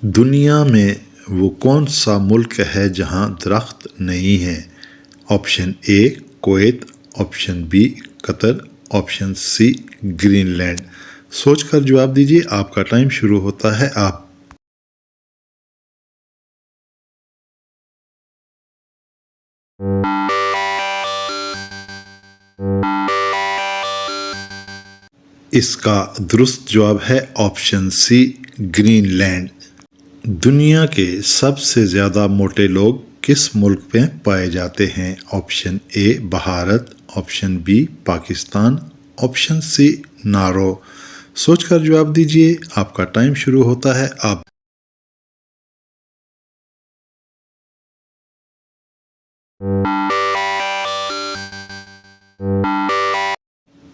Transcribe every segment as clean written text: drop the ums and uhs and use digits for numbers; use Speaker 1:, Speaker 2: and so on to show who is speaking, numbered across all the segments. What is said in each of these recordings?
Speaker 1: دنیا میں وہ کون سا ملک ہے جہاں درخت نہیں ہیں؟ آپشن اے کویت، آپشن بی قطر، آپشن سی گرین لینڈ۔ سوچ کر جواب دیجیے، آپ کا ٹائم شروع ہوتا ہے اب۔ اس کا درست جواب ہے آپشن سی گرین لینڈ۔ دنیا کے سب سے زیادہ موٹے لوگ کس ملک میں پائے جاتے ہیں؟ Option A Bharat, option B Pakistan, option C Norway. سوچ کر جواب دیجیے، آپ کا ٹائم شروع ہوتا ہے اب۔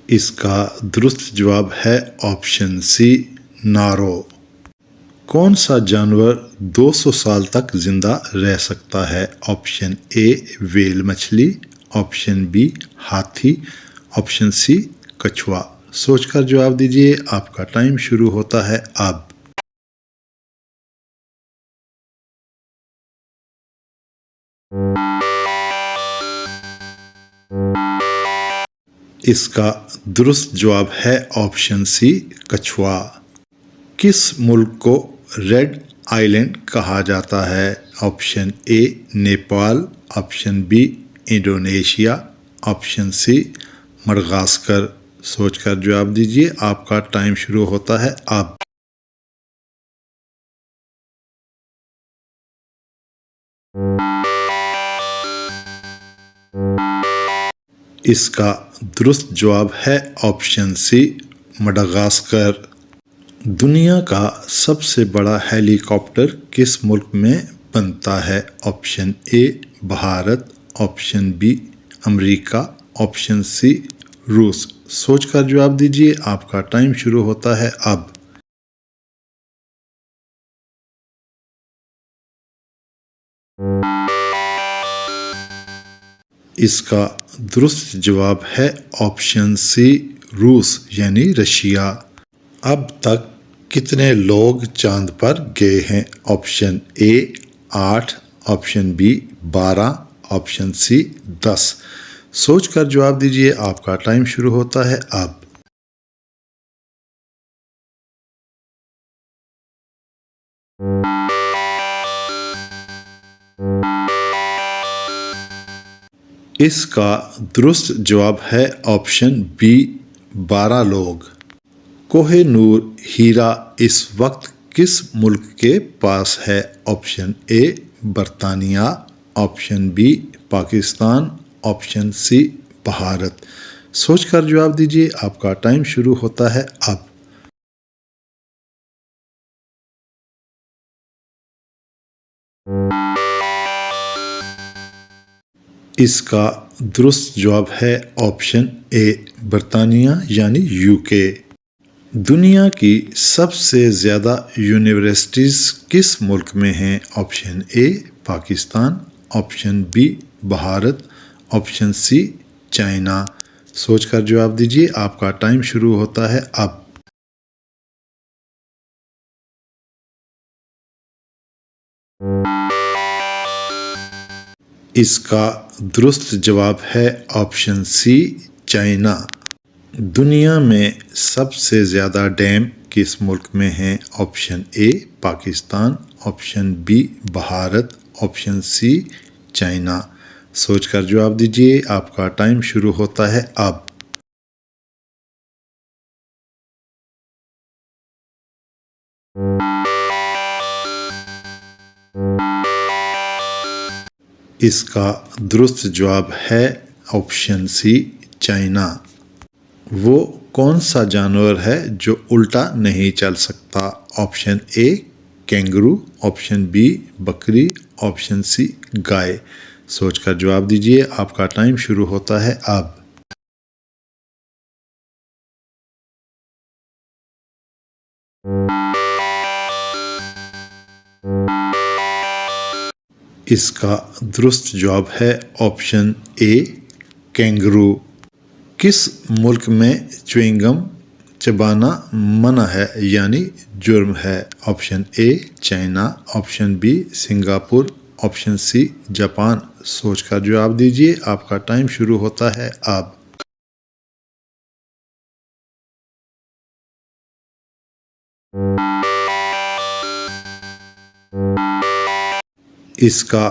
Speaker 1: اس کا درست جواب ہے آپشن سی نارو۔ کون سا جانور 200 سال تک زندہ رہ سکتا ہے؟ آپشن اے ویل مچھلی، آپشن بی ہاتھی، آپشن سی کچھوا۔ سوچ کر جواب دیجیے، آپ کا ٹائم شروع ہوتا ہے اب۔ اس کا درست جواب ہے آپشن سی کچھوا۔ کس ملک کو ریڈ آئی لینڈ کہا جاتا ہے؟ Option A Nepal, option B Indonesia, option C Madagascar. سوچ کر جواب دیجیے، آپ کا ٹائم شروع ہوتا ہے اب۔ اس کا درست جواب ہے آپشن سی مڈغاسکر۔ دنیا کا سب سے بڑا ہیلی کاپٹر کس ملک میں بنتا ہے؟ Option A Bharat, option be America, option C روس۔ سوچ کر جواب دیجیے، آپ کا ٹائم شروع ہوتا ہے اب۔ اس کا درست جواب ہے آپشن سی روس یعنی رشیا۔ اب تک کتنے لوگ چاند پر گئے ہیں؟ آپشن اے 8، آپشن بی 12، آپشن سی 10۔ سوچ کر جواب دیجیے، آپ کا ٹائم شروع ہوتا ہے اب۔ اس کا درست جواب ہے آپشن بی 12 لوگ۔ کوہ نور ہیرا اس وقت کس ملک کے پاس ہے؟ آپشن اے برطانیہ، option B Pakistan, option C Bharat. سوچ کر جواب دیجیے، آپ کا ٹائم شروع ہوتا ہے اب۔ اس کا درست جواب ہے آپشن اے برطانیہ یعنی UK۔ دنیا کی سب سے زیادہ یونیورسٹیز کس ملک میں ہیں؟ Option A Pakistan, option B Bharat, option C China. سوچ کر جواب دیجیے، آپ کا ٹائم شروع ہوتا ہے اب۔ اس کا درست جواب ہے آپشن سی چائنا۔ دنیا میں سب سے زیادہ ڈیم کس ملک میں ہیں؟ Option A Pakistan, option B Bharat, option C China. سوچ کر جواب دیجیے، آپ کا ٹائم شروع ہوتا ہے اب۔ اس کا درست جواب ہے آپشن سی چائنا۔ وہ کون سا جانور ہے جو الٹا نہیں چل سکتا؟ آپشن اے کینگرو، آپشن بی بکری، آپشن سی گائے۔ سوچ کر جواب دیجیے، آپ کا ٹائم شروع ہوتا ہے اب۔ اس کا درست جواب ہے آپشن اے کینگرو۔ کس ملک میں چیونگم چبانا منع ہے یعنی جرم ہے۔ Option A China, option B Singapore, option C Japan. سوچ کر جواب دیجیے، آپ کا ٹائم شروع ہوتا ہے اب۔ اس کا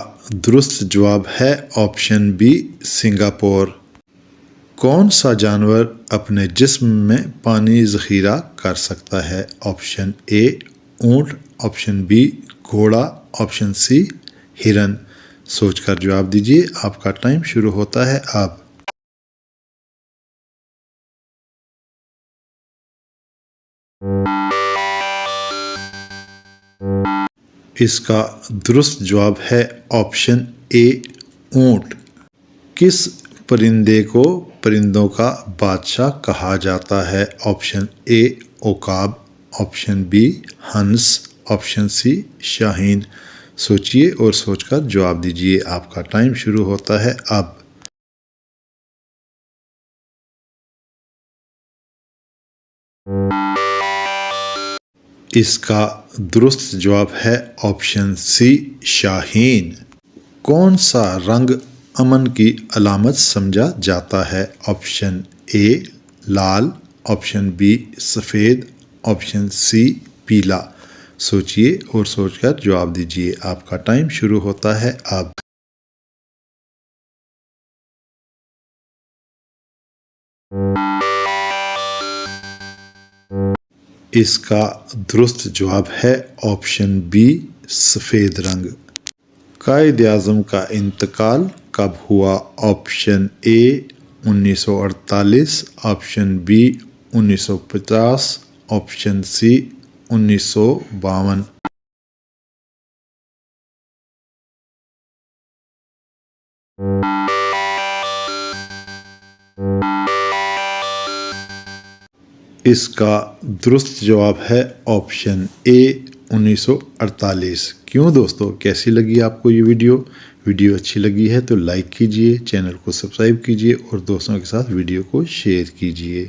Speaker 1: درست جواب ہے آپشن بی سنگاپور۔ کون سا جانور اپنے جسم میں پانی ذخیرہ کر سکتا ہے؟ آپشن اے اونٹ، آپشن بی گھوڑا، آپشن سی ہرن۔ سوچ کر جواب دیجیے، آپ کا ٹائم شروع ہوتا ہے اب۔ اس کا درست جواب ہے آپشن اے اونٹ۔ کس پرندے کو پرندوں کا بادشاہ کہا جاتا ہے؟ آپشن اے عقاب، آپشن بی ہنس، آپشن سی شاہین۔ سوچئے اور سوچ کر جواب دیجیے، آپ کا ٹائم شروع ہوتا ہے اب۔ اس کا درست جواب ہے آپشن سی شاہین۔ کون سا رنگ امن کی علامت سمجھا جاتا ہے؟ آپشن اے لال، آپشن بی سفید، آپشن سی پیلا۔ سوچئے اور سوچ کر جواب دیجیے، آپ کا ٹائم شروع ہوتا ہے اب۔ اس کا درست جواب ہے آپشن بی سفید رنگ۔ قائد اعظم کا انتقال کب ہوا؟ آپشن اے 1948، آپشن بی 1950، آپشن سی 1952۔ اس کا درست جواب ہے آپشن اے 1948۔ کیوں دوستو، کیسی لگی آپ کو یہ ویڈیو اچھی لگی ہے تو لائک کیجئے، چینل کو سبسکرائب کیجئے اور دوستوں کے ساتھ ویڈیو کو شیئر کیجئے۔